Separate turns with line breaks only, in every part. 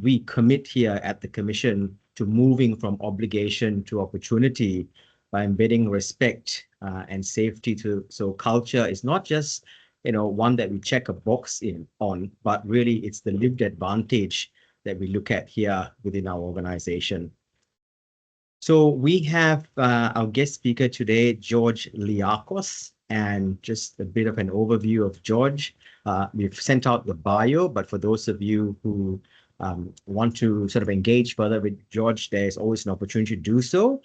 we commit here at the Commission to moving from obligation to opportunity by embedding respect and safety so culture is not just one that we check a box on, but really it's the lived advantage that we look at here within our organization. So we have our guest speaker today, George Liacos, and just a bit of an overview of George. We've sent out the bio, but for those of you who want to sort of engage further with George, there's always an opportunity to do so.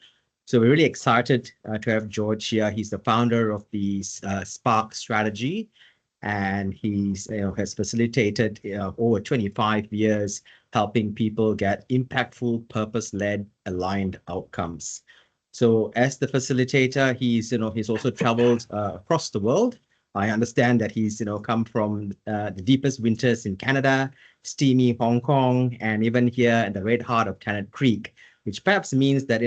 So we're really excited to have George here. He's the founder of the Spark strategy, and he's has facilitated over 25 years helping people get impactful, purpose-led, aligned outcomes. So as the facilitator, he's also traveled across the world. I understand that he's come from the deepest winters in Canada, steamy Hong Kong, and even here in the red heart of Tennant Creek, which perhaps means that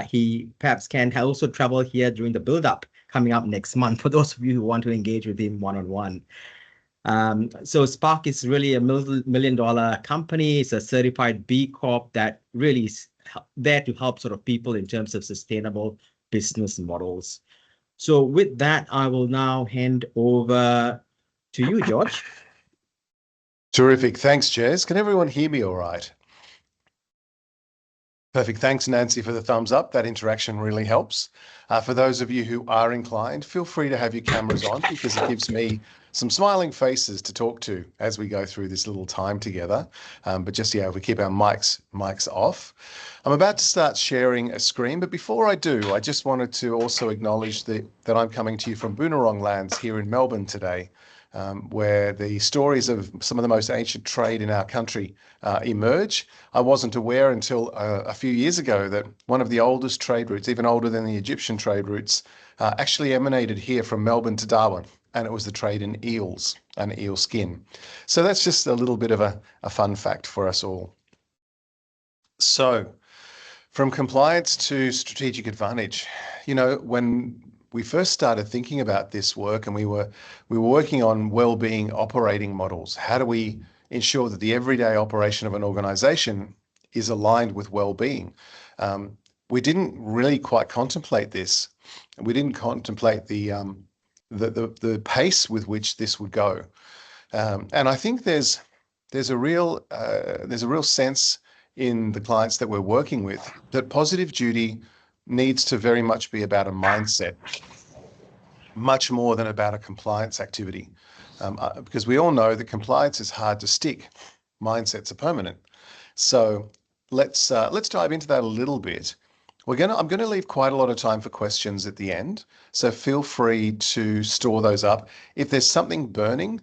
he perhaps can also travel here during the build-up coming up next month for those of you who want to engage with him one-on-one. So Spark is really a $1 million company. It's a certified B Corp that really is there to help sort of people in terms of sustainable business models. So with that, I will now hand over to you, George.
Terrific. Thanks, Jez. Can everyone hear me all right? Perfect. Thanks, Nancy, for the thumbs up. That interaction really helps. For those of you who are inclined, feel free to have your cameras on because it gives me some smiling faces to talk to as we go through this little time together. But just, if we keep our mics off. I'm about to start sharing a screen, but before I do, I just wanted to also acknowledge that I'm coming to you from Boonwurrung lands here in Melbourne today. Where the stories of some of the most ancient trade in our country emerge. I wasn't aware until a few years ago that one of the oldest trade routes, even older than the Egyptian trade routes, actually emanated here from Melbourne to Darwin, and it was the trade in eels and eel skin. So that's just a little bit of a fun fact for us all. So from compliance to strategic advantage, when we first started thinking about this work and we were working on well-being operating models. How do we ensure that the everyday operation of an organization is aligned with well-being? We didn't really quite contemplate this. We didn't contemplate the pace with which this would go. And I think there's a real sense in the clients that we're working with that positive duty needs to very much be about a mindset, much more than about a compliance activity. Because we all know that compliance is hard to stick. Mindsets are permanent. So let's dive into that a little bit. I'm going to leave quite a lot of time for questions at the end. So feel free to store those up. If there's something burning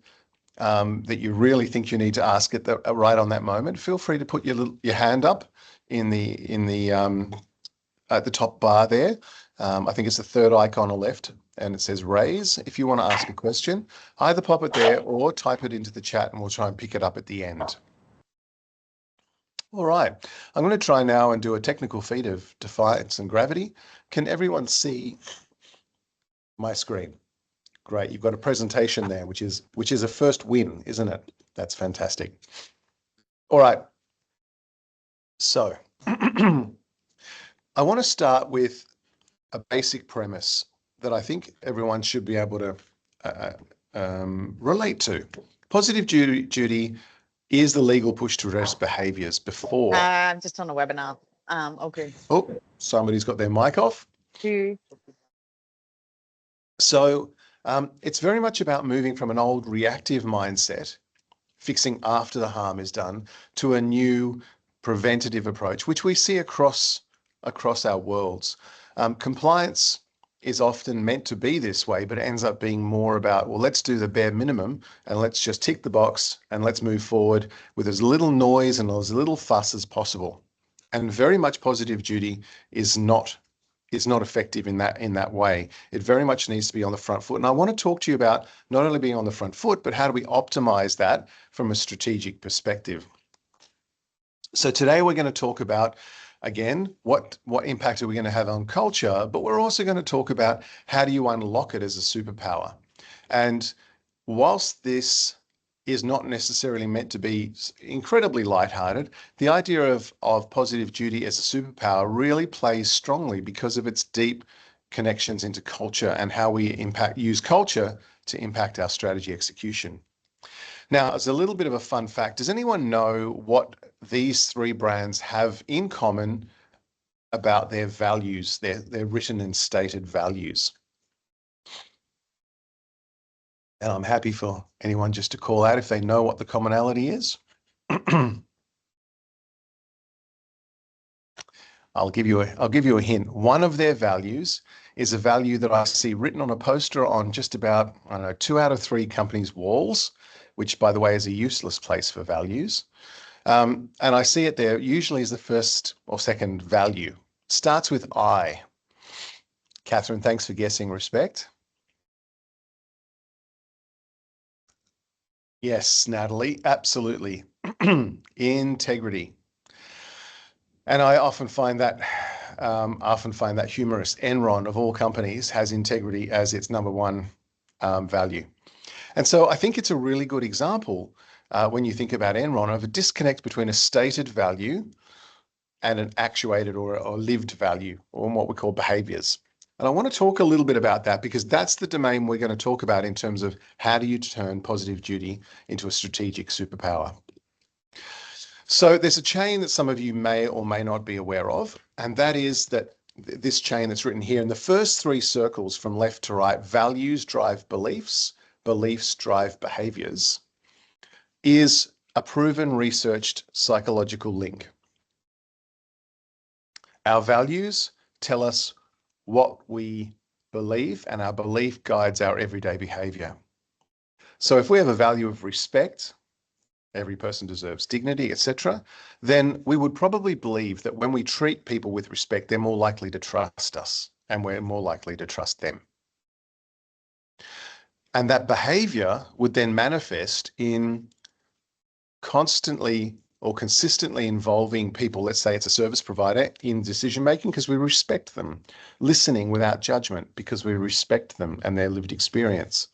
that you really think you need to ask right on that moment, feel free to put your hand up in the at the top bar there. I think it's the third icon on the left, and it says raise. If you want to ask a question, either pop it there or type it into the chat and we'll try and pick it up at the end. All right, I'm going to try now and do a technical feat of defiance and gravity. Can everyone see my screen? Great, you've got a presentation there, which is a first win, isn't it? That's fantastic. All right, so I want to start with a basic premise that I think everyone should be able to relate to. Positive duty is the legal push to address behaviours before.
I'm just on a webinar. Okay.
Oh, somebody's got their mic off. So it's very much about moving from an old reactive mindset, fixing after the harm is done, to a new preventative approach, which we see across our worlds. Compliance is often meant to be this way, but it ends up being more about, well, let's do the bare minimum and let's just tick the box and let's move forward with as little noise and as little fuss as possible. And very much positive duty is not effective in that way. It very much needs to be on the front foot. And I want to talk to you about not only being on the front foot, but how do we optimize that from a strategic perspective. So today we're going to talk about, again, what impact are we going to have on culture, but we're also going to talk about how do you unlock it as a superpower. And whilst this is not necessarily meant to be incredibly lighthearted. The idea of positive duty as a superpower really plays strongly because of its deep connections into culture and how we use culture to impact our strategy execution. Now, as a little bit of a fun fact, does anyone know what these three brands have in common about their values, their written and stated values? And I'm happy for anyone just to call out if they know what the commonality is. I'll give you a hint. One of their values is a value that I see written on a poster on just about, I don't know, 2 out of 3 companies' walls, which, by the way, is a useless place for values. And I see it there usually as the first or second value. Starts with I. Catherine, thanks for guessing respect. Yes, Natalie, absolutely. Integrity. And I often find that humorous. Enron, of all companies, has integrity as its number one value. And so I think it's a really good example when you think about Enron of a disconnect between a stated value and an actuated or lived value, or what we call behaviours. And I want to talk a little bit about that because that's the domain we're going to talk about in terms of how do you turn positive duty into a strategic superpower. So there's a chain that some of you may or may not be aware of, and that is that this chain that's written here in the first 3 circles from left to right, values drive beliefs, beliefs drive behaviours, is a proven researched psychological link. Our values tell us what we believe, and our belief guides our everyday behaviour. So if we have a value of respect, every person deserves dignity, etc., then we would probably believe that when we treat people with respect, they're more likely to trust us and we're more likely to trust them. And that behaviour would then manifest in constantly or consistently involving people, let's say it's a service provider, in decision making because we respect them, listening without judgment because we respect them and their lived experience,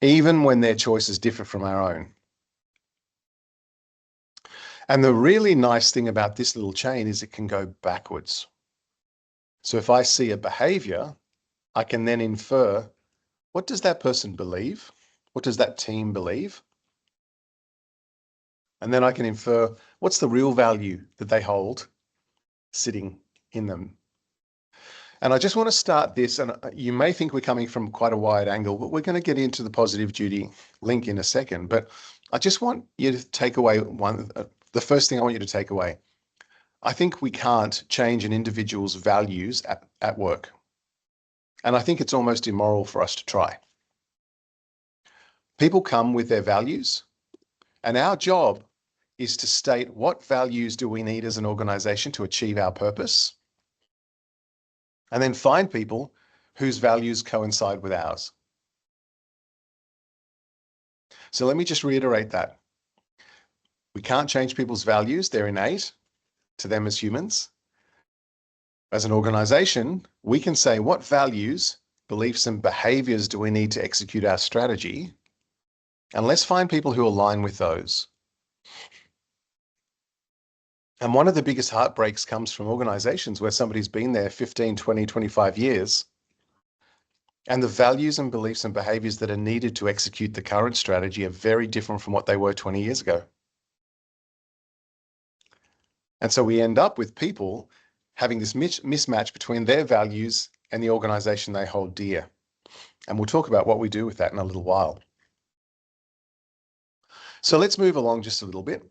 even when their choices differ from our own. And the really nice thing about this little chain is it can go backwards. So if I see a behavior, I can then infer, what does that person believe? What does that team believe? And then I can infer, what's the real value that they hold sitting in them? And I just want to start this, and you may think we're coming from quite a wide angle, but we're going to get into the positive duty link in a second. But I just want you to take away the first thing I want you to take away. I think we can't change an individual's values at work. And I think it's almost immoral for us to try. People come with their values, and our job is to state what values do we need as an organization to achieve our purpose, and then find people whose values coincide with ours. So let me just reiterate that. We can't change people's values. They're innate to them as humans. As an organization, we can say what values, beliefs, and behaviors do we need to execute our strategy, and let's find people who align with those. And one of the biggest heartbreaks comes from organizations where somebody's been there 15, 20, 25 years, and the values and beliefs and behaviors that are needed to execute the current strategy are very different from what they were 20 years ago. And so we end up with people having this mismatch between their values and the organization they hold dear. And we'll talk about what we do with that in a little while. So let's move along just a little bit.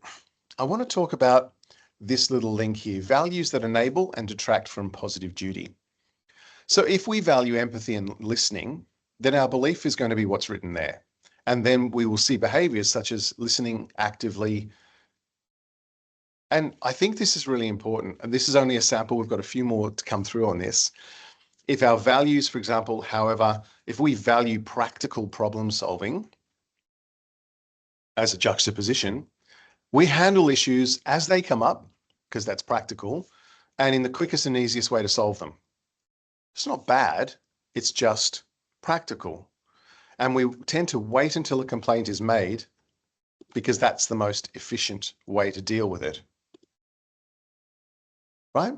I want to talk about this little link here, values that enable and detract from positive duty. So if we value empathy and listening, then our belief is going to be what's written there. And then we will see behaviors such as listening actively. And I think this is really important. And this is only a sample. We've got a few more to come through on this. If our values, for example, however, if we value practical problem solving as a juxtaposition, we handle issues as they come up, because that's practical, and in the quickest and easiest way to solve them. It's not bad, it's just practical. And we tend to wait until a complaint is made because that's the most efficient way to deal with it. Right?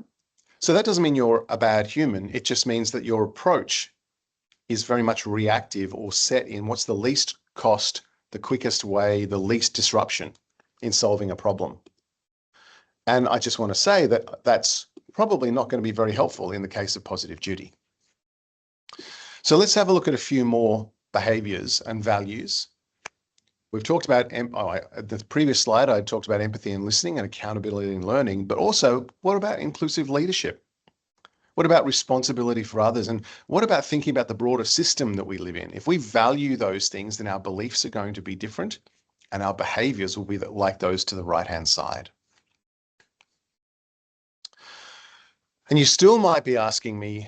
So that doesn't mean you're a bad human. It just means that your approach is very much reactive or set in what's the least cost, the quickest way, the least disruption in solving a problem. And I just want to say that that's probably not going to be very helpful in the case of positive duty. So let's have a look at a few more behaviours and values. We've talked about, the previous slide, I talked about empathy and listening and accountability and learning, but also what about inclusive leadership? What about responsibility for others? And what about thinking about the broader system that we live in? If we value those things, then our beliefs are going to be different and our behaviours will be like those to the right-hand side. And you still might be asking me,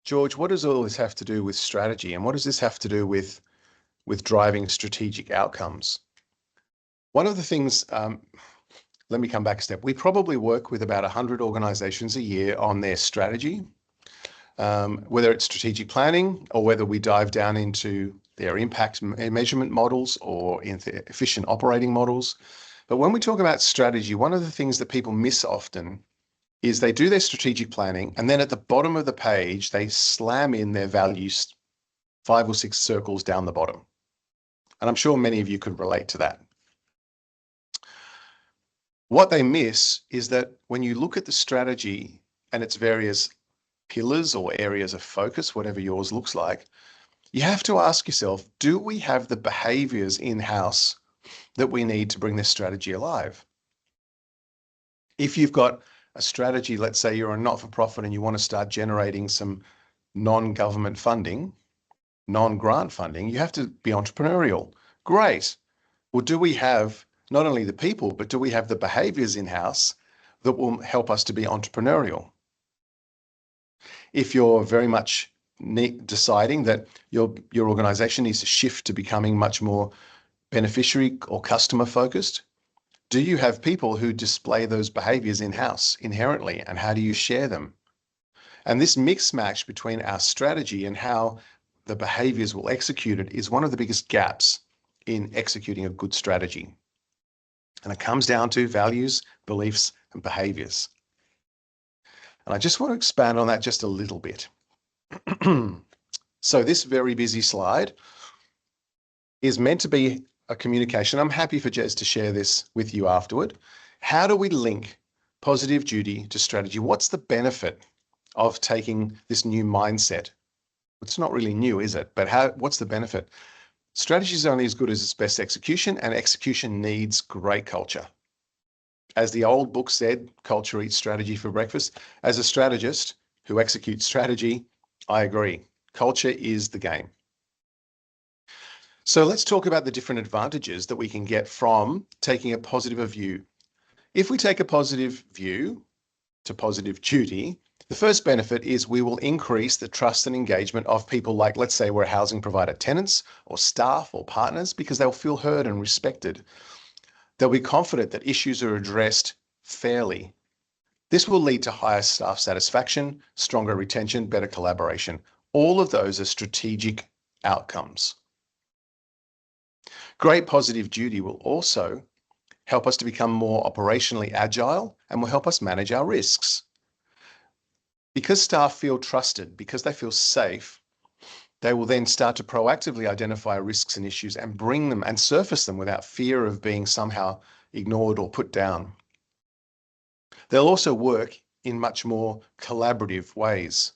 George, what does all this have to do with strategy? And what does this have to do with driving strategic outcomes? One of the things, let me come back a step. We probably work with about 100 organizations a year on their strategy, whether it's strategic planning or whether we dive down into their impact measurement models or efficient operating models. But when we talk about strategy, one of the things that people miss often is they do their strategic planning and then at the bottom of the page, they slam in their values 5 or 6 circles down the bottom. And I'm sure many of you could relate to that. What they miss is that when you look at the strategy and its various pillars or areas of focus, whatever yours looks like, you have to ask yourself, do we have the behaviours in-house that we need to bring this strategy alive? If you've got a strategy, let's say you're a not-for-profit and you want to start generating some non-government funding, non-grant funding, you have to be entrepreneurial. Great. Well, do we have not only the people, but do we have the behaviours in-house that will help us to be entrepreneurial? If you're very much deciding that your organisation needs to shift to becoming much more beneficiary or customer focused, do you have people who display those behaviours in-house inherently, and how do you share them? And this mix match between our strategy and how the behaviours will execute it is one of the biggest gaps in executing a good strategy. And it comes down to values, beliefs, and behaviours. And I just want to expand on that just a little bit. So this very busy slide is meant to be a communication. I'm happy for Jez to share this with you afterward. How do we link positive duty to strategy? What's the benefit of taking this new mindset? It's not really new, is it? But what's the benefit? Strategy is only as good as its best execution, and execution needs great culture. As the old book said, culture eats strategy for breakfast. As a strategist who executes strategy, I agree. Culture is the game. So let's talk about the different advantages that we can get from taking a positive view. If we take a positive view to positive duty, the first benefit is we will increase the trust and engagement of people like, let's say we're a housing provider, tenants or staff or partners, because they'll feel heard and respected. They'll be confident that issues are addressed fairly. This will lead to higher staff satisfaction, stronger retention, better collaboration. All of those are strategic outcomes. Great positive duty will also help us to become more operationally agile and will help us manage our risks. Because staff feel trusted, because they feel safe, they will then start to proactively identify risks and issues and bring them and surface them without fear of being somehow ignored or put down. They'll also work in much more collaborative ways.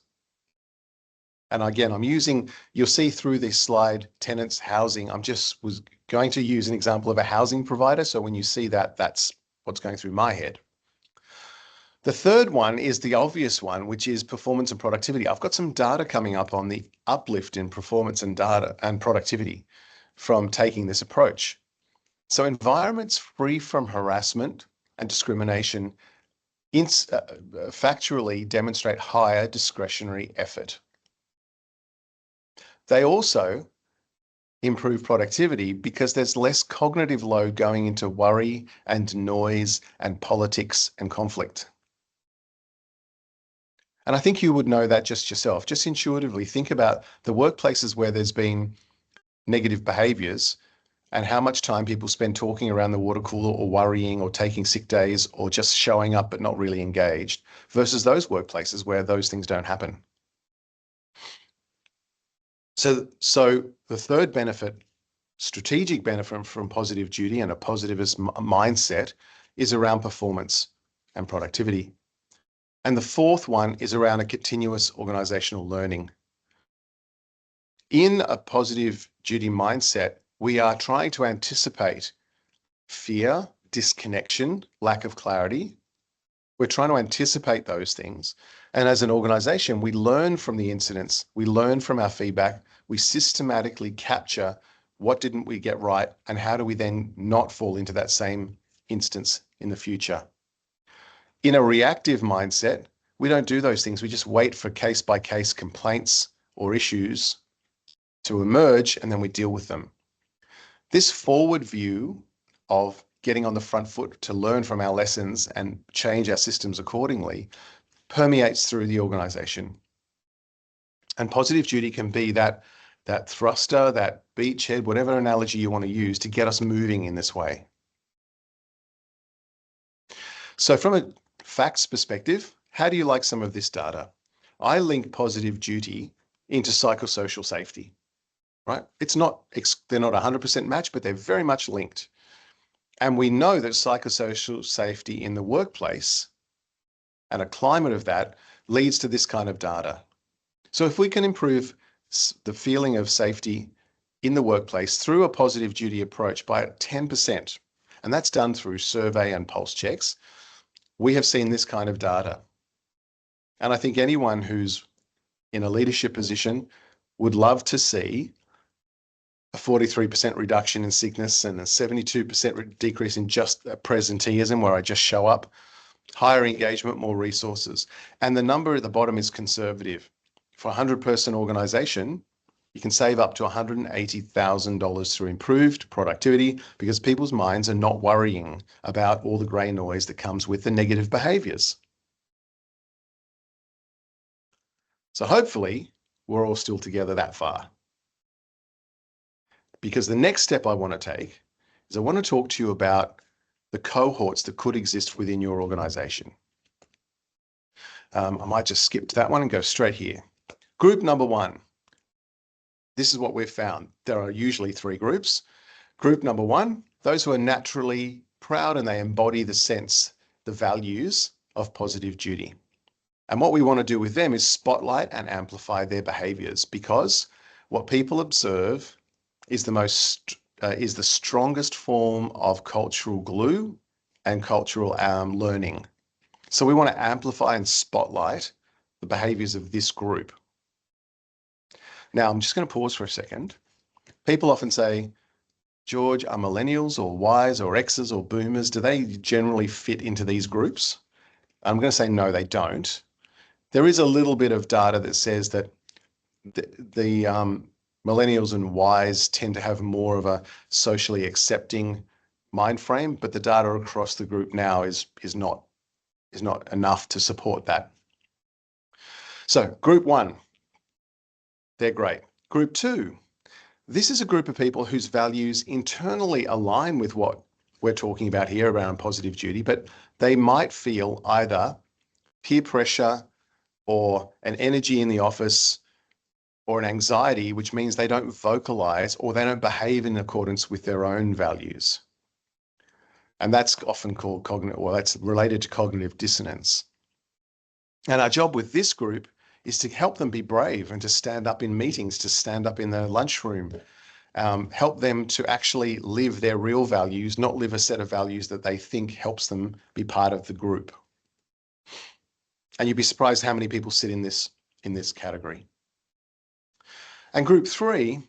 And again, you'll see through this slide, tenants, housing. Was going to use an example of a housing provider. So when you see that, that's what's going through my head. The third one is the obvious one, which is performance and productivity. I've got some data coming up on the uplift in performance and data and productivity from taking this approach. So environments free from harassment and discrimination factually demonstrate higher discretionary effort. They also improve productivity because there's less cognitive load going into worry and noise and politics and conflict. And I think you would know that just yourself. Just intuitively think about the workplaces where there's been negative behaviours. and how much time people spend talking around the water cooler or worrying or taking sick days or just showing up but not really engaged versus those workplaces where those things don't happen. So the third benefit, strategic benefit from positive duty and a positivist mindset is around performance and productivity. And the fourth one is around a continuous organizational learning. In a positive duty mindset, we are trying to anticipate fear, disconnection, lack of clarity. We're trying to anticipate those things. And as an organization, we learn from the incidents, we learn from our feedback, we systematically capture what didn't we get right and how do we then not fall into that same instance in the future. In a reactive mindset, we don't do those things. We just wait for case-by-case complaints or issues to emerge, and then we deal with them. This forward view of getting on the front foot to learn from our lessons and change our systems accordingly permeates through the organization. And positive duty can be that thruster, that beachhead, whatever analogy you want to use to get us moving in this way. So from a facts perspective, how do you like some of this data? I link positive duty into psychosocial safety, right? They're not 100% matched, but they're very much linked. And we know that psychosocial safety in the workplace and a climate of that leads to this kind of data. So if we can improve the feeling of safety in the workplace through a positive duty approach by 10%, and that's done through survey and pulse checks, we have seen this kind of data. And I think anyone who's in a leadership position would love to see a 43% reduction in sickness and a 72% decrease in just presenteeism, where I just show up, higher engagement, more resources. And the number at the bottom is conservative. For a 100-person organization, you can save up to $180,000 through improved productivity because people's minds are not worrying about all the grey noise that comes with the negative behaviours. So hopefully we're all still together that far. Because the next step I want to take is I want to talk to you about the cohorts that could exist within your organization. I might just skip to that one and go straight here. Group number one. This is what we've found. There are usually three groups. Group number one, those who are naturally proud and they embody the values of positive duty. And what we want to do with them is spotlight and amplify their behaviors, because what people observe is the strongest form of cultural glue and cultural learning. So we want to amplify and spotlight the behaviors of this group. Now, I'm just going to pause for a second. People often say, George, are millennials or Ys or Xs or boomers, do they generally fit into these groups? I'm going to say no, they don't. There is a little bit of data that says that the millennials and Ys tend to have more of a socially accepting mind frame, but the data across the group now is not enough to support that. So group one, they're great. Group two, this is a group of people whose values internally align with what we're talking about here around positive duty, but they might feel either peer pressure or an energy in the office or an anxiety, which means they don't vocalize or they don't behave in accordance with their own values. And that's often called that's related to cognitive dissonance. And our job with this group is to help them be brave and to stand up in meetings, to stand up in the lunchroom, help them to actually live their real values, not live a set of values that they think helps them be part of the group. And you'd be surprised how many people sit in this category. And group three,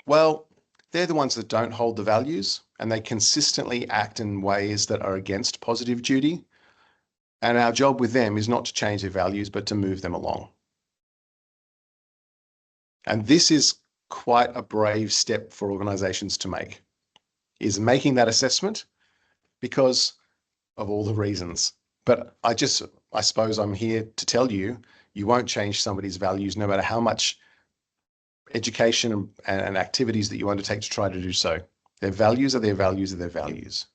well, they're the ones that don't hold the values and they consistently act in ways that are against positive duty. And our job with them is not to change their values, but to move them along. And this is quite a brave step for organizations to make, is making that assessment because of all the reasons. But I suppose I'm here to tell you, you won't change somebody's values no matter how much education and activities that you undertake to try to do so. Their values are their values are their values.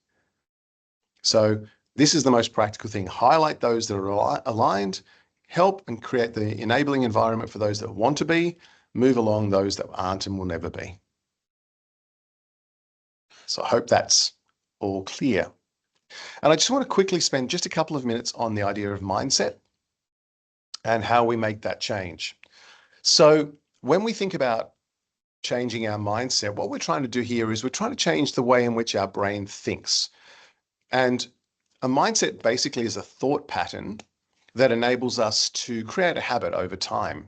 So this is the most practical thing. Highlight those that are aligned, help and create the enabling environment for those that want to be, move along those that aren't and will never be. So I hope that's all clear. And I just want to quickly spend just a couple of minutes on the idea of mindset and how we make that change. So when we think about changing our mindset, what we're trying to do here is we're trying to change the way in which our brain thinks. And a mindset basically is a thought pattern that enables us to create a habit over time.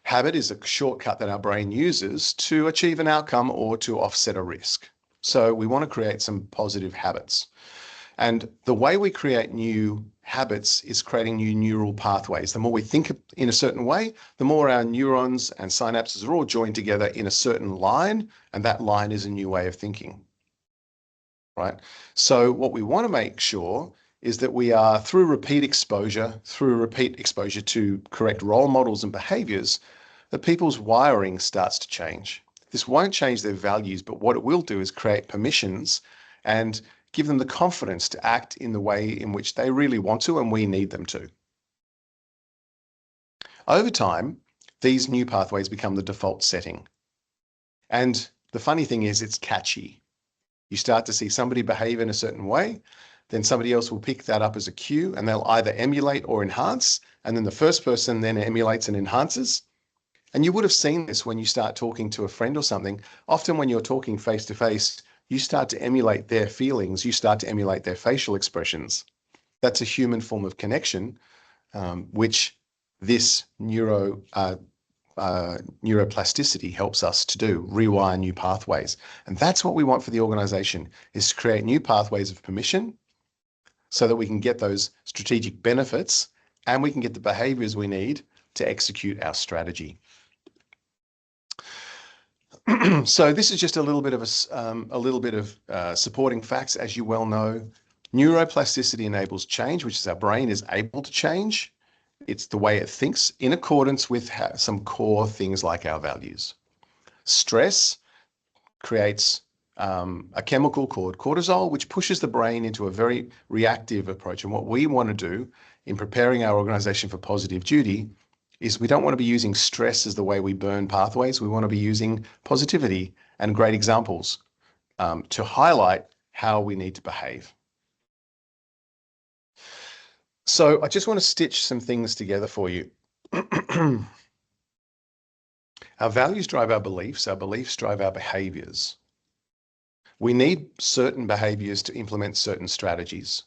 Habit is a shortcut that our brain uses to achieve an outcome or to offset a risk. So we want to create some positive habits. And the way we create new habits is creating new neural pathways. The more we think in a certain way, the more our neurons and synapses are all joined together in a certain line, and that line is a new way of thinking, right? So what we want to make sure is that we are, through repeat exposure to correct role models and behaviors, that people's wiring starts to change. This won't change their values, but what it will do is create permissions and give them the confidence to act in the way in which they really want to and we need them to. Over time, these new pathways become the default setting. And the funny thing is, it's catchy. You start to see somebody behave in a certain way, then somebody else will pick that up as a cue and they'll either emulate or enhance, and then the first person then emulates and enhances. And you would have seen this when you start talking to a friend or something. Often when you're talking face to face, you start to emulate their feelings, you start to emulate their facial expressions. That's a human form of connection, which this neuroplasticity helps us to do, rewire new pathways. And that's what we want for the organization, is to create new pathways of permission so that we can get those strategic benefits and we can get the behaviors we need to execute our strategy. So this is just a little bit of supporting facts. As you well know, neuroplasticity enables change, which is our brain is able to change. It's the way it thinks in accordance with some core things like our values. Stress creates a chemical called cortisol, which pushes the brain into a very reactive approach. And what we want to do in preparing our organization for positive duty is we don't want to be using stress as the way we burn pathways. We want to be using positivity and great examples to highlight how we need to behave. So I just want to stitch some things together for you. Our values drive our beliefs drive our behaviors. We need certain behaviors to implement certain strategies.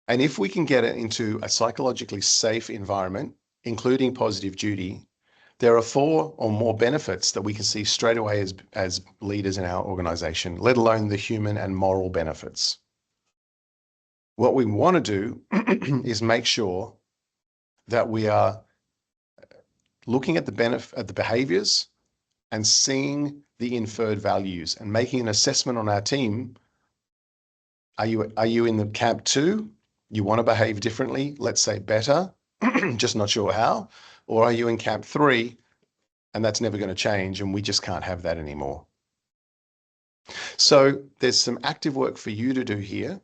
And if we can get it into a psychologically safe environment, including positive duty, there are 4 or more benefits that we can see straight away as leaders in our organization, let alone the human and moral benefits. What we want to do is make sure that we are looking at the behaviors and seeing the inferred values and making an assessment on our team. Are you in the camp 2? You want to behave differently, let's say better, just not sure how? Or are you in camp 3 and that's never going to change and we just can't have that anymore? So there's some active work for you to do here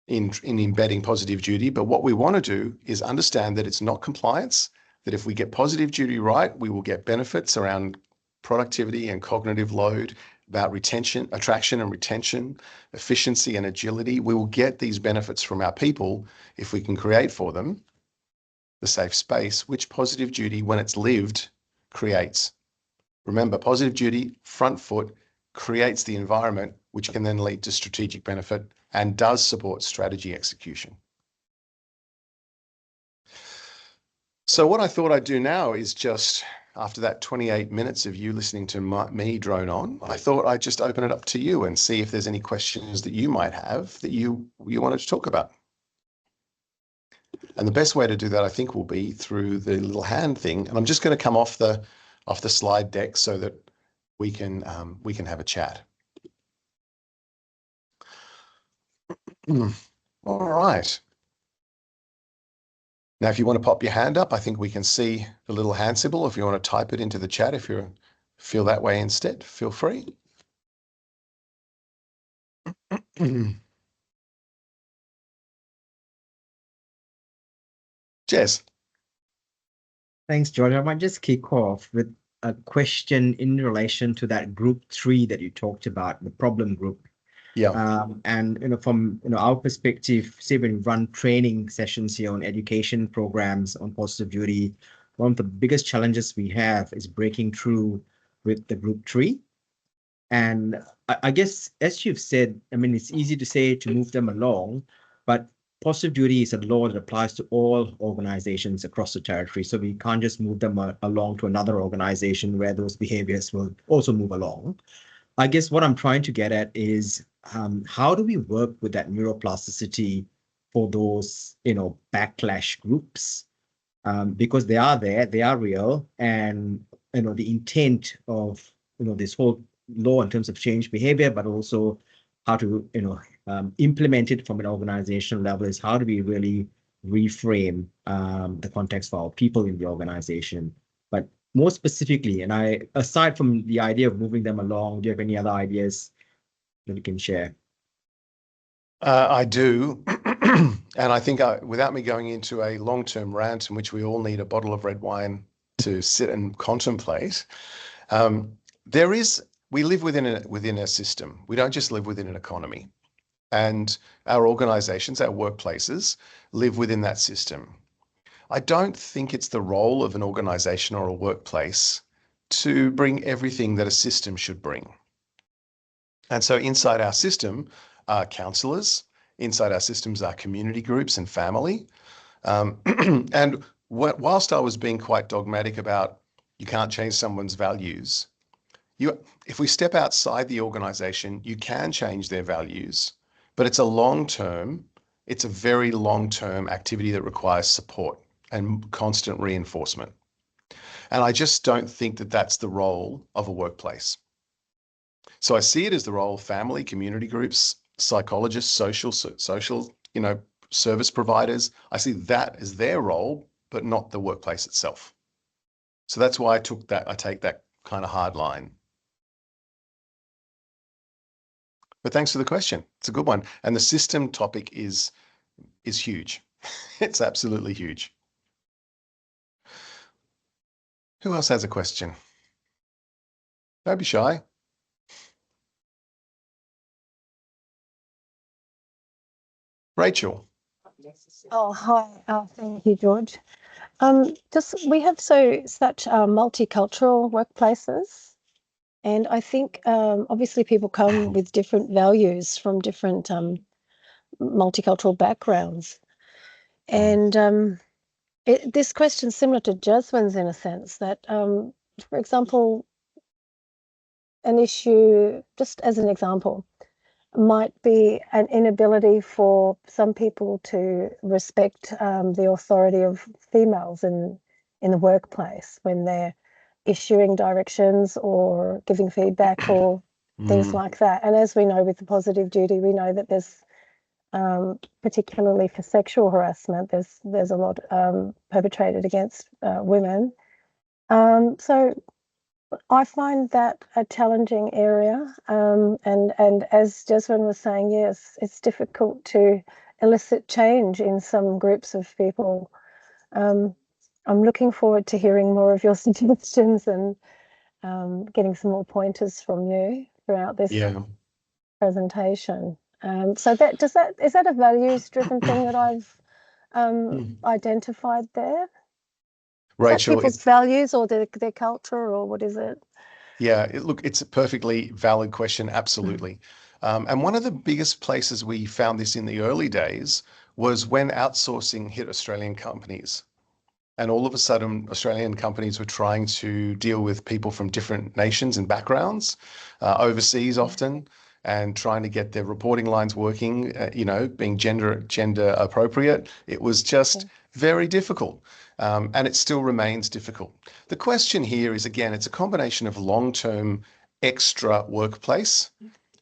in embedding positive duty, but what we want to do is understand that it's not compliance, that if we get positive duty right, we will get benefits around productivity and cognitive load, about retention, attraction and retention, efficiency and agility. We will get these benefits from our people if we can create for them the safe space, which positive duty, when it's lived, creates. Remember, positive duty, front foot, creates the environment, which can then lead to strategic benefit and does support strategy execution. So what I thought I'd do now is just, after that 28 minutes of you listening to me drone on, I thought I'd just open it up to you and see if there's any questions that you might have that you wanted to talk about. And the best way to do that, I think, will be through the little hand thing. And I'm just going to come off the slide deck so that we can have a chat. All right. Now, if you want to pop your hand up, I think we can see the little hand symbol. If you want to type it into the chat, if you feel that way instead, feel free. Jess.
Thanks, George. I might just kick off with a question in relation to that group 3 that you talked about, the problem group.
Yeah.
And from our perspective, say when we run training sessions here on education programs on positive duty, one of the biggest challenges we have is breaking through with the group 3. And I guess, as you've said, I mean, it's easy to say to move them along, but positive duty is a law that applies to all organizations across the territory. So we can't just move them along to another organization where those behaviors will also move along. I guess what I'm trying to get at is how do we work with that neuroplasticity for those, backlash groups? Because they are there, they are real, and the intent of this whole law in terms of change behavior, but also how to implement it from an organizational level is how do we really reframe the context for our people in the organization. But more specifically, and aside from the idea of moving them along, do you have any other ideas that you can share?
I do. And I think without me going into a long-term rant in which we all need a bottle of red wine to sit and contemplate, we live within a system. We don't just live within an economy. And our organizations, our workplaces live within that system. I don't think it's the role of an organization or a workplace to bring everything that a system should bring. And so inside our system are counsellors, inside our systems are community groups and family. And whilst I was being quite dogmatic about you can't change someone's values, if we step outside the organization, you can change their values, but it's a very long-term activity that requires support and constant reinforcement. And I just don't think that that's the role of a workplace. So I see it as the role of family, community groups, psychologists, social, service providers. I see that as their role, but not the workplace itself. So that's why I take that kind of hard line. But thanks for the question. It's a good one. And the system topic is huge. It's absolutely huge. Who else has a question? Don't be shy. Rachel.
Oh, hi. Thank you, George. We have such multicultural workplaces, and I think obviously people come with different values from different multicultural backgrounds, and this question's similar to Jasmine's in a sense that, for example, an issue, just as an example, might be an inability for some people to respect the authority of females in the workplace when they're issuing directions or giving feedback or things like that. And as we know with the positive duty, we know that there's particularly for sexual harassment, there's a lot perpetrated against women. So I find that a challenging area, and as Jasmine was saying, yes, it's difficult to elicit change in some groups of people. I'm looking forward to hearing more of your suggestions and getting some more pointers from you throughout this presentation. So is that a values-driven thing that I've identified there?
Rachel,
people's values or their culture, or what is it?
Yeah, look, it's a perfectly valid question, absolutely. And one of the biggest places we found this in the early days was when outsourcing hit Australian companies. And all of a sudden, Australian companies were trying to deal with people from different nations and backgrounds, overseas often, and trying to get their reporting lines working, being gender appropriate. It was just very difficult. And it still remains difficult. The question here is, again, it's a combination of long-term extra workplace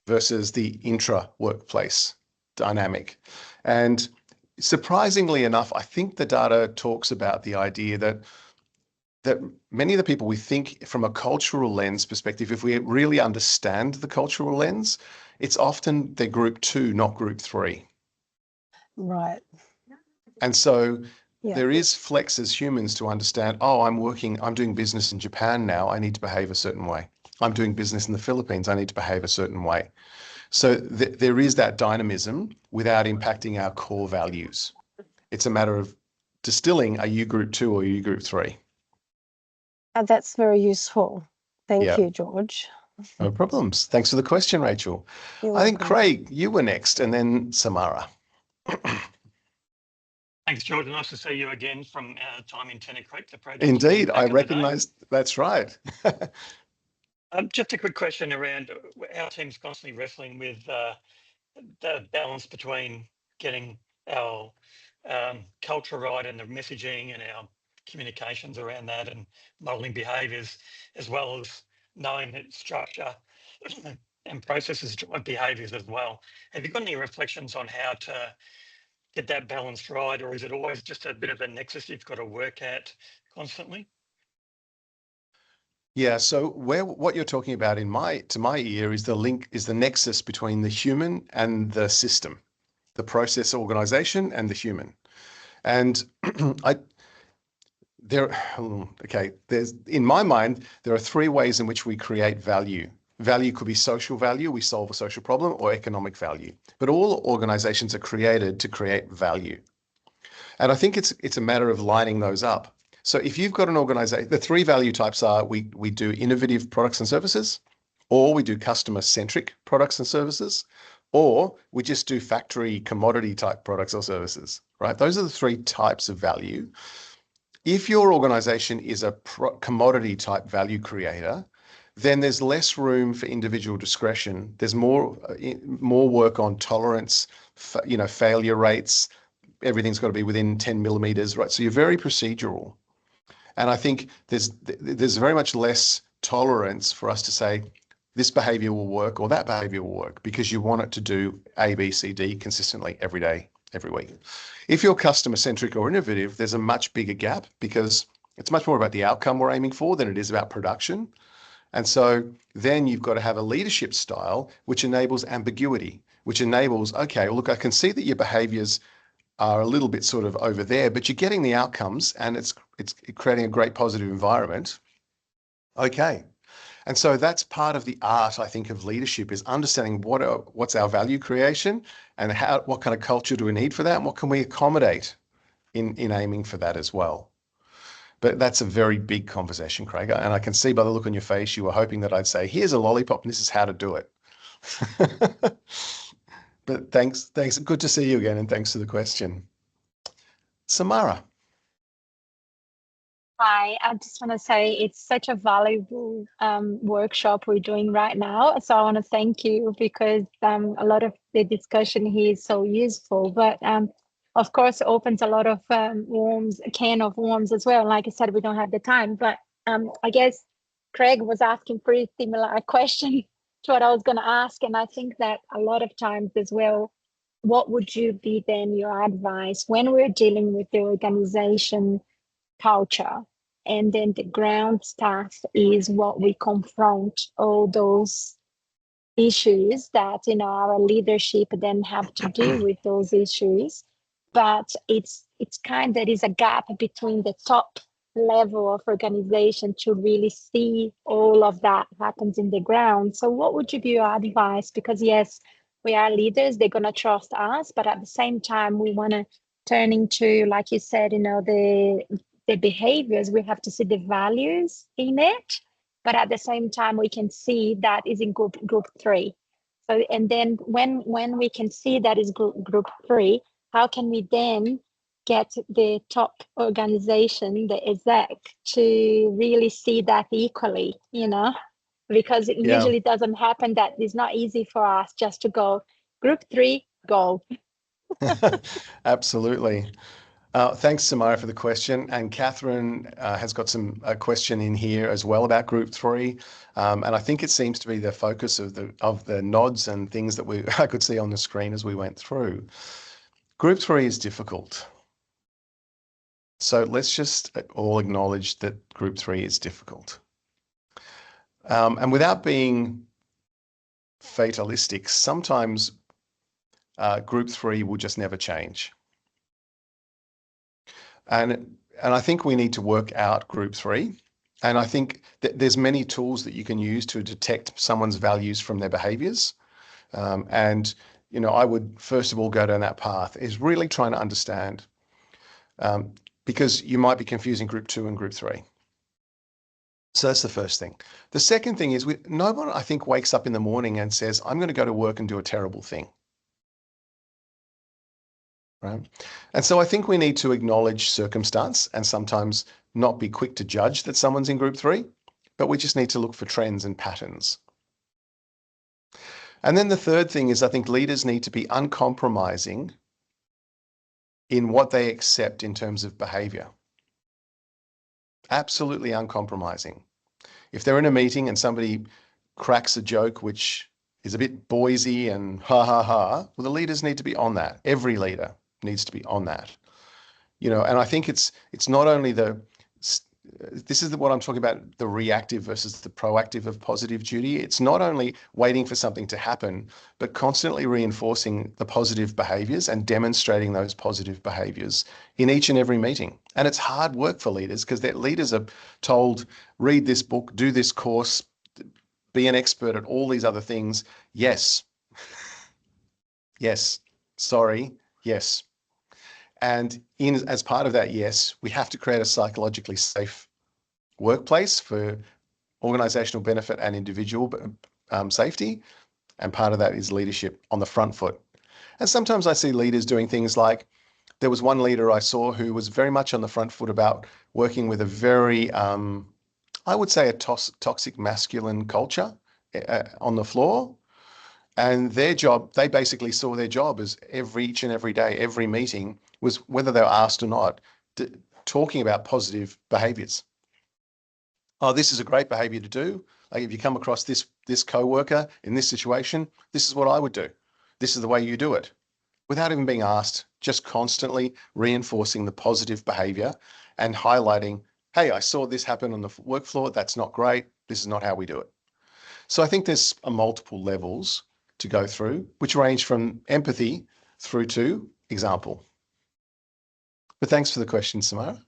versus the intra-workplace dynamic. And surprisingly enough, I think the data talks about the idea that many of the people we think from a cultural lens perspective, if we really understand the cultural lens, it's often they're group 2, not group 3.
Right.
And so
Yeah.
there is flex as humans to understand, oh, I'm doing business in Japan now, I need to behave a certain way. I'm doing business in the Philippines, I need to behave a certain way. So there is that dynamism without impacting our core values. It's a matter of distilling, are you group 2 or are you group 3?
That's very useful. Thank
Yeah.
you, George.
No problems. Thanks for the question, Rachel.
You're
I think,
welcome.
Craig, you were next, and then Samara.
Thanks, George. Nice to see you again from our time in Tennant Creek, the project.
Indeed, I
back in the day.
recognise that's right.
Just a quick question around our team's constantly wrestling with the balance between getting our culture right and the messaging and our communications around that and modelling behaviours, as well as knowing that structure and processes drive behaviours as well. Have you got any reflections on how to get that balance right, or is it always just a bit of a nexus you've got to work at constantly?
Yeah, so what you're talking about to my ear is the nexus between the human and the system, the process organization and the human. And there's in my mind, there are 3 ways in which we create value. Value could be social value, we solve a social problem, or economic value. But all organizations are created to create value. And I think it's a matter of lining those up. So if you've got an organization, the 3 value types are we do innovative products and services, or we do customer-centric products and services, or we just do factory commodity type products or services, right? Those are the 3 types of value. If your organization is a commodity type value creator, then there's less room for individual discretion. There's more work on tolerance, failure rates. Everything's got to be within 10 millimeters, right? So you're very procedural. And I think there's very much less tolerance for us to say, this behavior will work or that behavior will work, because you want it to do A, B, C, D consistently every day, every week. If you're customer centric or innovative, there's a much bigger gap, because it's much more about the outcome we're aiming for than it is about production. And so then you've got to have a leadership style which enables ambiguity, which enables, okay, well, look, I can see that your behaviors are a little bit sort of over there, but you're getting the outcomes and it's creating a great positive environment. Okay. And so that's part of the art, I think, of leadership, is understanding what's our value creation and what kind of culture do we need for that, and what can we accommodate in aiming for that as well. But that's a very big conversation, Craig. And I can see by the look on your face, you were hoping that I'd say, here's a lollipop and this is how to do it. But thanks. Good to see you again. And thanks for the question. Samara.
Hi, I just want to say it's such a valuable workshop we're doing right now. So I want to thank you, because a lot of the discussion here is so useful. But of course, it opens a lot of can of worms as well. Like I said, we don't have the time. But I guess Craig was asking pretty similar question to what I was going to ask. And I think that a lot of times as well, what would you be then your advice when we're dealing with the organization culture, and then the ground stuff is what we confront all those issues that our leadership then have to deal with those issues, but it's kind there is a gap between the top level of organization to really see all of that happens in the ground. So what would you be your advice? Because yes, we are leaders, they're going to trust us, but at the same time we want to turn into, like you said, the behaviors, we have to see the values in it, but at the same time we can see that is in group 3. So, and then when we can see that is group 3, how can we then get the top organization, the exec, to really see that equally, because it usually doesn't happen. That it's not easy for us just to go group 3, go.
Absolutely. Thanks, Samara, for the question. And Catherine has got a question in here as well about Group 3. And I think it seems to be the focus of the nods and things that I could see on the screen as we went through. Group 3 is difficult. So let's just all acknowledge that Group 3 is difficult. And without being fatalistic. Sometimes group 3 will just never change. And I think we need to work out group 3. And I think that there's many tools that you can use to detect someone's values from their behaviours. And, you know, I would first of all go down that path, is really trying to understand, because you might be confusing group 2 and group 3. So that's the first thing. The second thing is, no one, I think, wakes up in the morning and says, I'm going to go to work and do a terrible thing. Right? And so I think we need to acknowledge circumstance and sometimes not be quick to judge that someone's in group 3, but we just need to look for trends and patterns. And then the third thing is, I think leaders need to be uncompromising in what they accept in terms of behaviour. Absolutely uncompromising. If they're in a meeting and somebody cracks a joke which is a bit boysy and ha ha ha, well, the leaders need to be on that. Every leader needs to be on that. You know, and I think it's not only this is what I'm talking about, the reactive versus the proactive of positive duty. It's not only waiting for something to happen, but constantly reinforcing the positive behaviours and demonstrating those positive behaviours in each and every meeting. And it's hard work for leaders, because their leaders are told, read this book, do this course, be an expert at all these other things. Yes. Yes. Sorry. Yes. And as part of that, yes, we have to create a psychologically safe workplace for organisational benefit and individual safety. And part of that is leadership on the front foot. And sometimes I see leaders doing things like, there was one leader I saw who was very much on the front foot about working with a very, I would say, a toxic masculine culture on the floor. And their job, they basically saw their job as each and every day, every meeting, was, whether they were asked or not, talking about positive behaviours. Oh, this is a great behaviour to do. Like, if you come across this co-worker in this situation, this is what I would do. This is the way you do it. Without even being asked, just constantly reinforcing the positive behaviour and highlighting, hey, I saw this happen on the work floor. That's not great. This is not how we do it. So I think there's multiple levels to go through, which range from empathy through to example. But thanks for the question, Samara.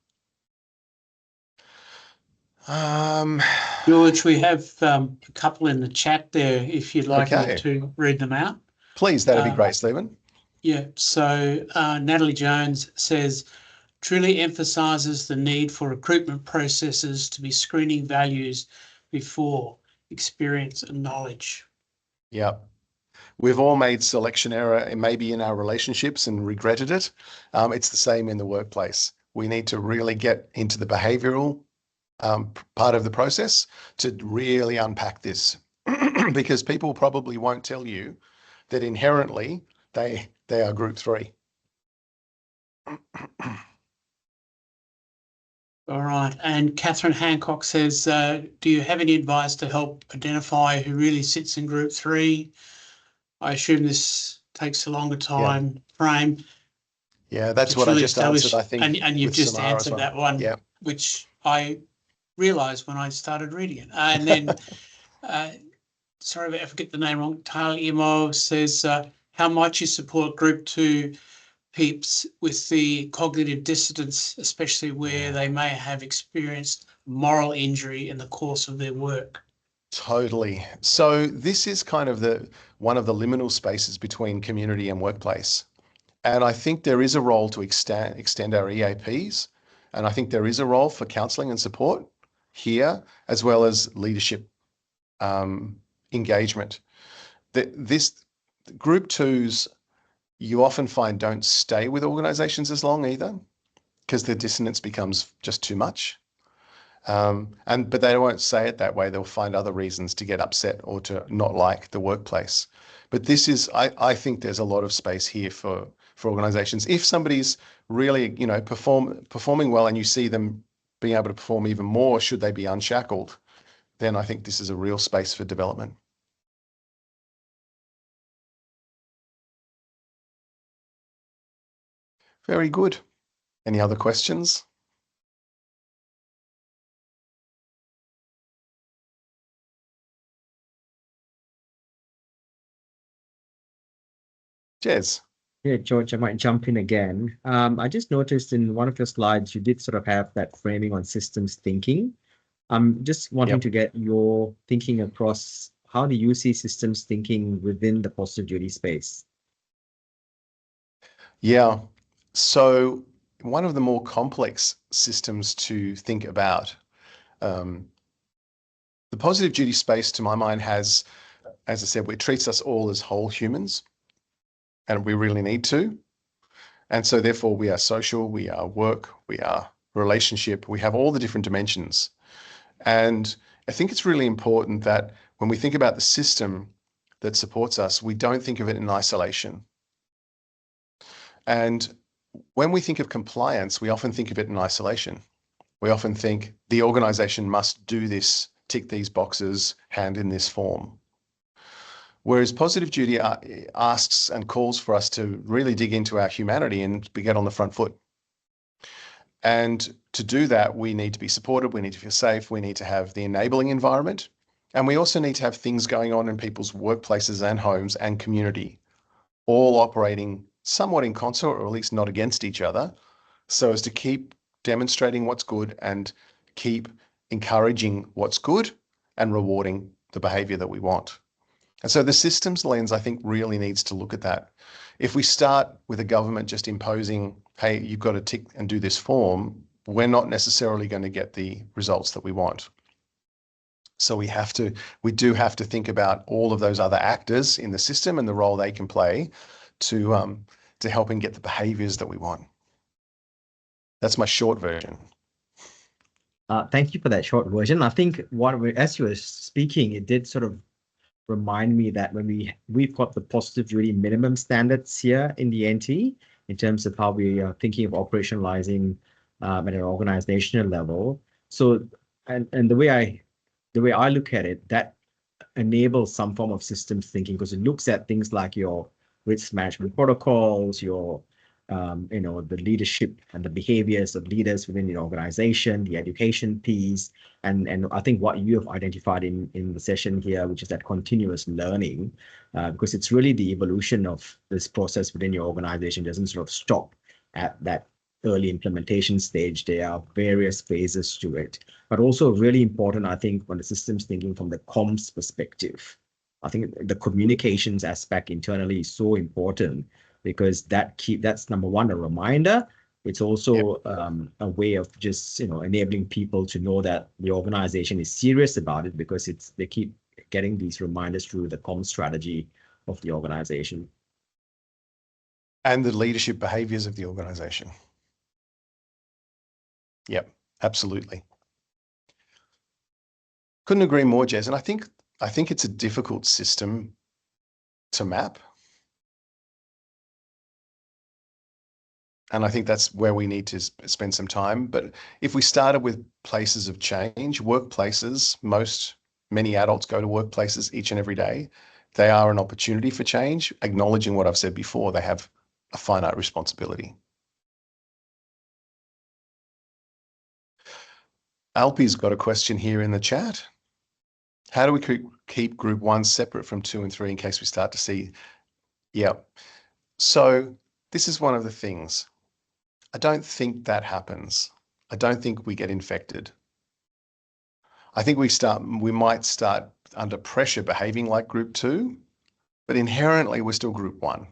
George, we have a couple in the chat there, if you'd like
Okay.
me to read them out.
Please, that'd be great, Stephen.
Yeah, so Natalie Jones says, truly emphasises the need for recruitment processes to be screening values before experience and knowledge.
Yeah. We've all made selection error, maybe in our relationships, and regretted it. It's the same in the workplace. We need to really get into the behavioural part of the process to really unpack this, because people probably won't tell you that inherently they are group 3.
All right. And Catherine Hancock says, do you have any advice to help identify who really sits in group 3? I assume this takes a longer time frame.
Yeah, that's what I just answered, I think.
And you've just
Samara
answered that one,
yeah.
which I realised when I started reading it. And then, sorry if I forget the name wrong, Taylor Imo says, how might you support group 2 peeps with the cognitive dissonance, especially where they may have experienced moral injury in the course of their work?
Totally. So this is kind of one of the liminal spaces between community and workplace. And I think there is a role to extend our EAPs. And I think there is a role for counselling and support here, as well as leadership engagement. This group 2s, you often find, don't stay with organisations as long either, because the dissonance becomes just too much. But they won't say it that way. They'll find other reasons to get upset or to not like the workplace. But this is, I think there's a lot of space here for organisations. If somebody's really, you know, performing well, and you see them being able to perform even more, should they be unshackled, then I think this is a real space for development. Very good. Any other questions? Jez.
Yeah, George, I might jump in again. I just noticed in one of your slides, you did sort of have that framing on systems thinking. I'm just wanting to get your thinking across, how do you see systems thinking within the positive duty space?
Yeah. So one of the more complex systems to think about, the positive duty space, to my mind, has, as I said, it treats us all as whole humans, and we really need to. And so therefore we are social, we are work, we are relationship, we have all the different dimensions. And I think it's really important that when we think about the system that supports us, we don't think of it in isolation. And when we think of compliance, we often think of it in isolation. We often think the organization must do this, tick these boxes, hand in this form. Whereas positive duty asks and calls for us to really dig into our humanity and get on the front foot. And to do that, we need to be supported, we need to feel safe, we need to have the enabling environment, and we also need to have things going on in people's workplaces and homes and community, all operating somewhat in concert, or at least not against each other, so as to keep demonstrating what's good and keep encouraging what's good and rewarding the behavior that we want. And so the systems lens, I think, really needs to look at that. If we start with a government just imposing, hey, you've got to tick and do this form, we're not necessarily going to get the results that we want. So we do have to think about all of those other actors in the system and the role they can play to helping get the behaviors that we want. That's my short version.
Thank you for that short version. I think as you were speaking, it did sort of remind me that when we've got the positive duty minimum standards here in the NT in terms of how we are thinking of operationalizing at an organizational level. So, and the way I look at it, that enables some form of systems thinking, because it looks at things like your risk management protocols, your the leadership and the behaviors of leaders within the organization, the education piece, and I think what you have identified in the session here, which is that continuous learning, because it's really the evolution of this process within your organization doesn't sort of stop at that early implementation stage. There are various phases to it, but also really important, I think, when the systems thinking from the comms perspective. I think the communications aspect internally is so important, because that's number one, a reminder. It's also a way of just enabling people to know that the organization is serious about it, because they keep getting these reminders through the comm strategy of the organization
and the leadership behaviors of the organization. Yep, absolutely. Couldn't agree more, Jez. And I think it's a difficult system to map. And I think that's where we need to spend some time. But if we started with places of change, workplaces, many adults go to workplaces each and every day. They are an opportunity for change, acknowledging what I've said before. They have a finite responsibility. Alpi's got a question here in the chat. How do we keep group 1 separate from 2 and 3 in case we start to see? Yeah. So this is one of the things. I don't think that happens. I don't think we get infected. I think we might start under pressure behaving like group 2, but inherently we're still group 1.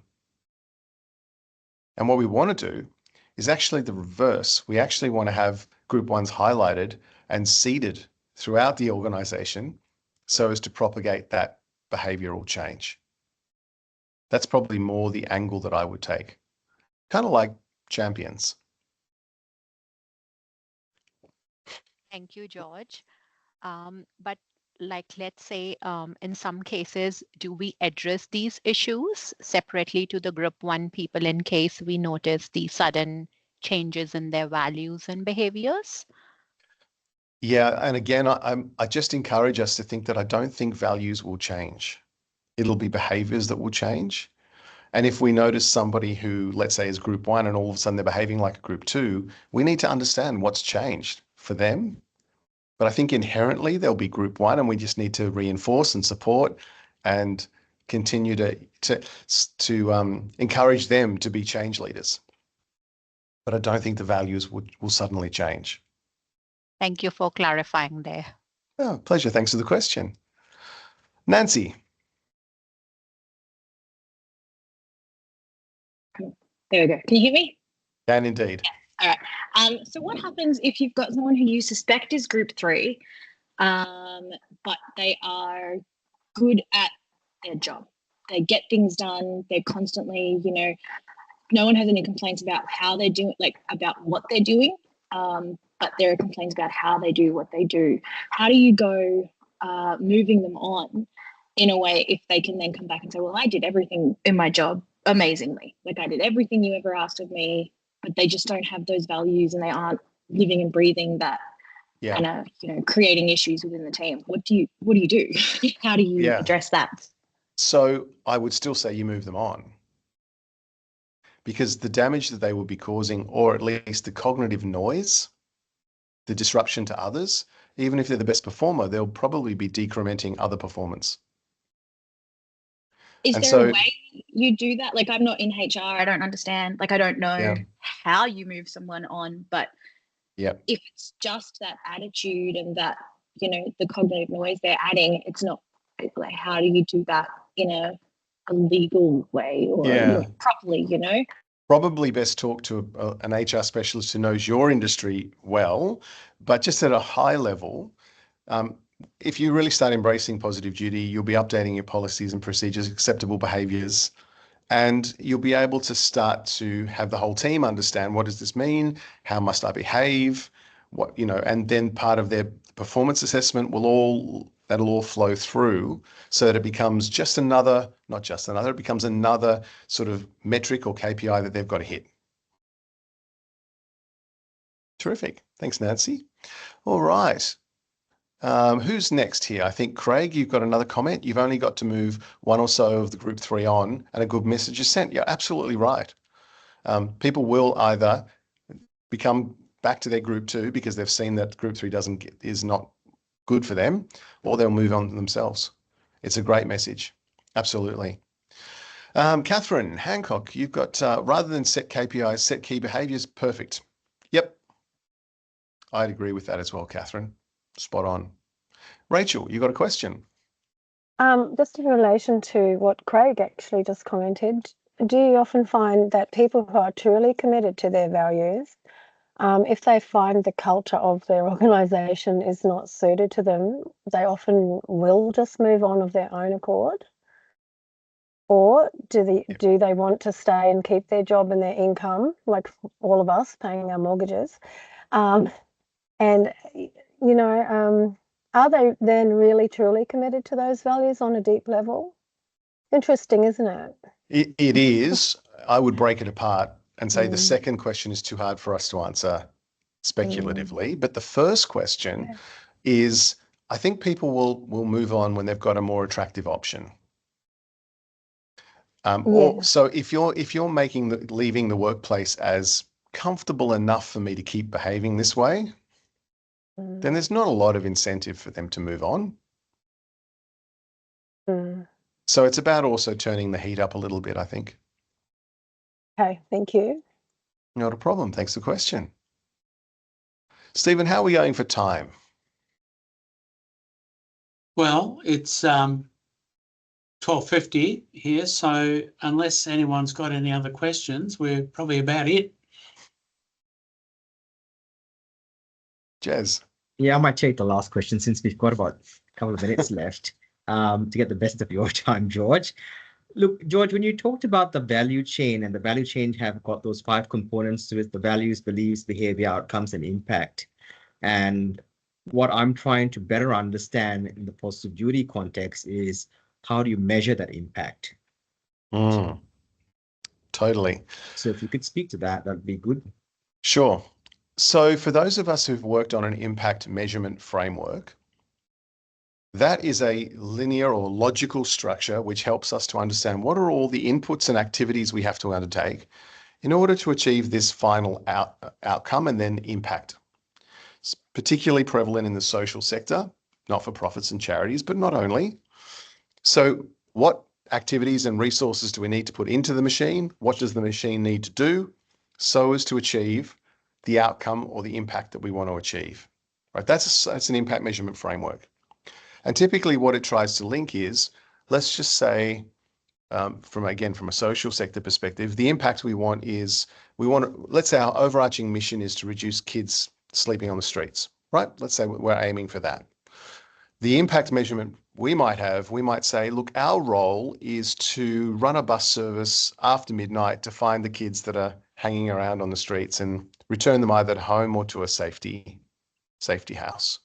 And what we want to do is actually the reverse. We actually want to have group 1s highlighted and seeded throughout the organization so as to propagate that behavioral change. That's probably more the angle that I would take. Kind of like champions.
Thank you, George. But let's say in some cases, do we address these issues separately to the group 1 people in case we notice the sudden changes in their values and behaviors?
Yeah, and again, I just encourage us to think that I don't think values will change. It'll be behaviors that will change. And if we notice somebody who, let's say, is group 1 and all of a sudden they're behaving like a group 2, we need to understand what's changed for them. But I think inherently they'll be group 1, and we just need to reinforce and support and continue to encourage them to be change leaders. But I don't think the values will suddenly change.
Thank you for clarifying there.
Oh, pleasure. Thanks for the question. Nancy.
There we go. Can you hear me?
Can indeed.
All right. So what happens if you've got someone who you suspect is group 3, but they are good at their job? They get things done. They're constantly, no one has any complaints about how they do it, like about what they're doing, but there are complaints about how they do what they do. How do you go moving them on in a way if they can then come back and say, well, I did everything in my job amazingly. Like I did everything you ever asked of me, but they just don't have those values and they aren't living and breathing that kind of, creating issues within the team. What do you do? How do you address that?
So I would still say you move them on, because the damage that they will be causing, or at least the cognitive noise, the disruption to others, even if they're the best performer, they'll probably be decrementing other performance.
Is there a way you do that? Like, I'm not in HR. I don't understand. Like, I don't know how you move someone on, but if it's just that attitude and that, the cognitive noise they're adding, it's not like, how do you do that in a legal way or properly,
Probably best talk to an HR specialist who knows your industry well, but just at a high level, if you really start embracing positive duty, you'll be updating your policies and procedures, acceptable behaviours, and you'll be able to start to have the whole team understand, what does this mean? How must I behave? And then part of their performance assessment that'll all flow through so that it becomes it becomes another sort of metric or KPI that they've got to hit. Terrific. Thanks, Nancy. All right. Who's next here? I think, Craig, you've got another comment. You've only got to move one or so of the group 3 on and a good message is sent. You're absolutely right. People will either become back to their group 2 because they've seen that group 3 is not good for them, or they'll move on themselves. It's a great message. Absolutely. Catherine Hancock, you've got, rather than set KPIs, set key behaviours. Perfect. Yep. I'd agree with that as well, Catherine. Spot on. Rachel, you got a question?
Just in relation to what Craig actually just commented, do you often find that people who are truly committed to their values, if they find the culture of their organisation is not suited to them, they often will just move on of their own accord? Or do they want to stay and keep their job and their income, like all of us paying our mortgages? Are they then really truly committed to those values on a deep level? Interesting, isn't it?
It is. I would break it apart and say the second question is too hard for us to answer speculatively. But the first question is, I think people will move on when they've got a more attractive option. So if you're leaving the workplace as comfortable enough for me to keep behaving this way, then there's not a lot of incentive for them to move on. So it's about also turning the heat up a little bit, I think.
Okay, thank you.
Not a problem. Thanks for the question. Stephen, how are we going for time?
Well, it's 12:50 here, so unless anyone's got any other questions, we're probably about it.
Jez.
Yeah, I might take the last question since we've got about a couple of minutes left to get the best of your time, George. Look, George, when you talked about the value chain, and the value chain have got those 5 components to it: the values, beliefs, behavior, outcomes, and impact. And what I'm trying to better understand in the positive duty context is, how do you measure that impact?
Totally.
So if you could speak to that, that'd be good.
Sure. So for those of us who've worked on an impact measurement framework, that is a linear or logical structure which helps us to understand what are all the inputs and activities we have to undertake in order to achieve this final outcome and then impact. It's particularly prevalent in the social sector, not-for-profits and charities, but not only. So what activities and resources do we need to put into the machine? What does the machine need to do so as to achieve the outcome or the impact that we want to achieve? Right? That's an impact measurement framework. And typically what it tries to link is, let's just say, from a social sector perspective, the impact we want is, let's say our overarching mission is to reduce kids sleeping on the streets, right? Let's say we're aiming for that. The impact measurement we might say, look, our role is to run a bus service after midnight to find the kids that are hanging around on the streets and return them either home or to a safety house.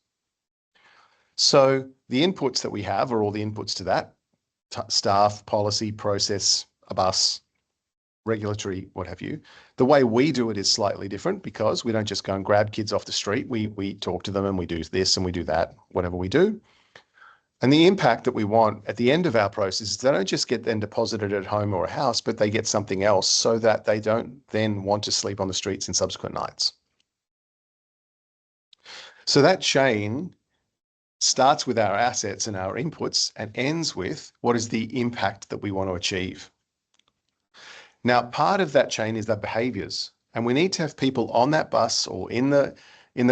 So the inputs that we have are all the inputs to that: staff, policy, process, a bus, regulatory, what have you. The way we do it is slightly different because we don't just go and grab kids off the street. We talk to them and we do this and we do that, whatever we do. And the impact that we want at the end of our process is they don't just get then deposited at home or a house, but they get something else so that they don't then want to sleep on the streets in subsequent nights. So that chain starts with our assets and our inputs and ends with what is the impact that we want to achieve. Now, part of that chain is the behaviours, and we need to have people on that bus or in the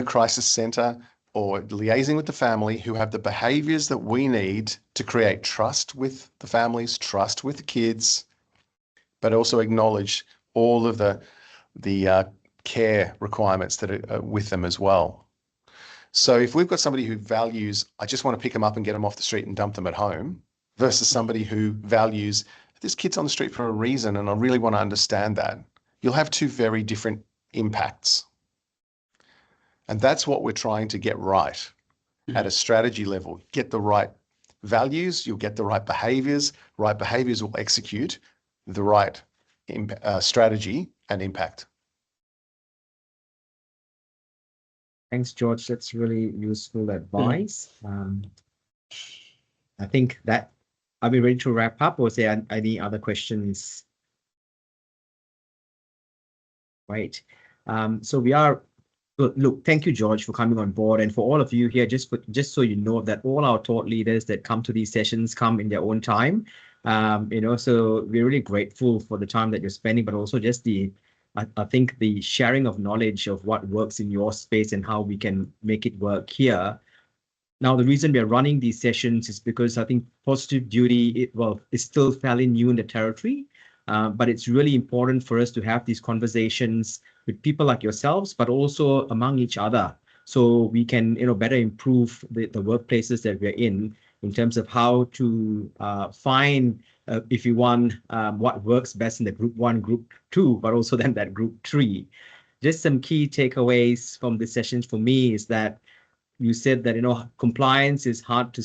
crisis centre or liaising with the family who have the behaviours that we need to create trust with the families, trust with the kids, but also acknowledge all of the care requirements that are with them as well. So if we've got somebody who values, I just want to pick them up and get them off the street and dump them at home, versus somebody who values, this kid's on the street for a reason and I really want to understand that, you'll have two very different impacts. And that's what we're trying to get right at a strategy level. Get the right values, you'll get the right behaviours. Right behaviours will execute the right strategy and impact.
Thanks, George. That's really useful advice. I think that, are we ready to wrap up, or is there any other questions? Right. So we are. Look, thank you, George, for coming on board, and for all of you here, just so you know that all our thought leaders that come to these sessions come in their own time. So we're really grateful for the time that you're spending, but also just I think the sharing of knowledge of what works in your space and how we can make it work here. Now, the reason we're running these sessions is because I think positive duty, is still fairly new in the territory, but it's really important for us to have these conversations with people like yourselves, but also among each other, so we can, better improve the workplaces that we're in terms of how to find, if you want, what works best in the group 1, group 2, but also then that group 3. Just some key takeaways from this session for me is that you said that, compliance is hard to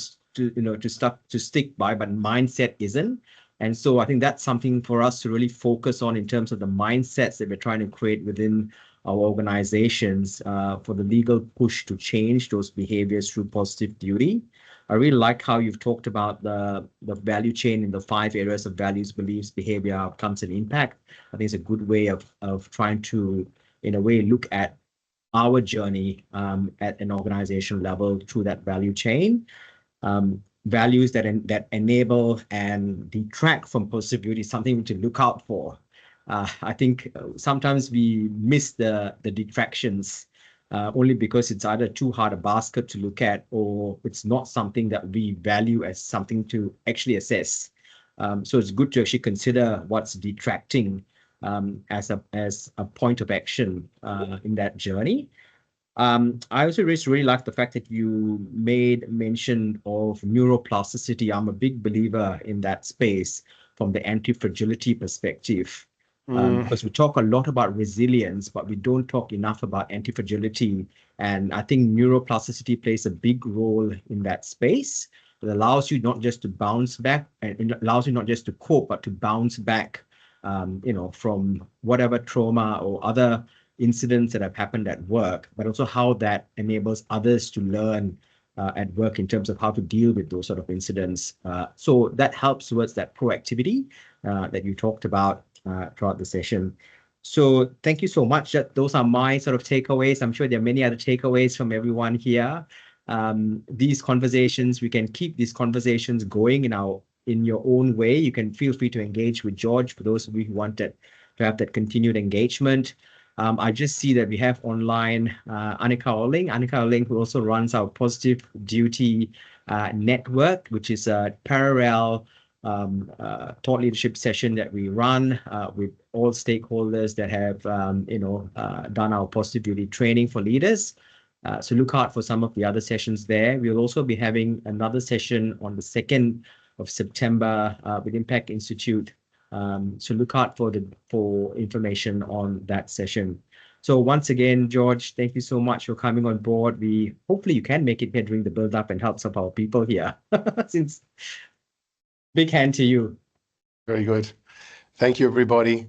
stick by, but mindset isn't. And so I think that's something for us to really focus on in terms of the mindsets that we're trying to create within our organizations for the legal push to change those behaviors through positive duty. I really like how you've talked about the value chain in the 5 areas of values, beliefs, behavior, outcomes, and impact. I think it's a good way of trying to, in a way, look at our journey at an organizational level through that value chain. Values that enable and detract from positive duty is something to look out for. I think sometimes we miss the detractions only because it's either too hard a basket to look at, or it's not something that we value as something to actually assess. So it's good to actually consider what's detracting as a point of action in that journey. I also just really like the fact that you made mention of neuroplasticity. I'm a big believer in that space from the anti-fragility perspective, because we talk a lot about resilience, but we don't talk enough about anti-fragility. And I think neuroplasticity plays a big role in that space. It allows you not just to bounce back, and it allows you not just to cope, but to bounce back, from whatever trauma or other incidents that have happened at work, but also how that enables others to learn at work in terms of how to deal with those sort of incidents. So that helps towards that proactivity that you talked about throughout the session. So thank you so much. Those are my sort of takeaways. I'm sure there are many other takeaways from everyone here. These conversations, we can keep these conversations going in our in your own way. You can feel free to engage with George for those of you who wanted to have that continued engagement. I just see that we have online Annika Oling. Annika Oling, who also runs our Positive Duty Network, which is a parallel thought leadership session that we run with all stakeholders that have, done our positive duty training for leaders. So look out for some of the other sessions there. We'll also be having another session on the 2nd of September with Impact Institute. So look out for information on that session. So once again, George, thank you so much for coming on board. Hopefully you can make it here during the build up and help some of our people here. Since big hand to you.
Very good. Thank you, everybody.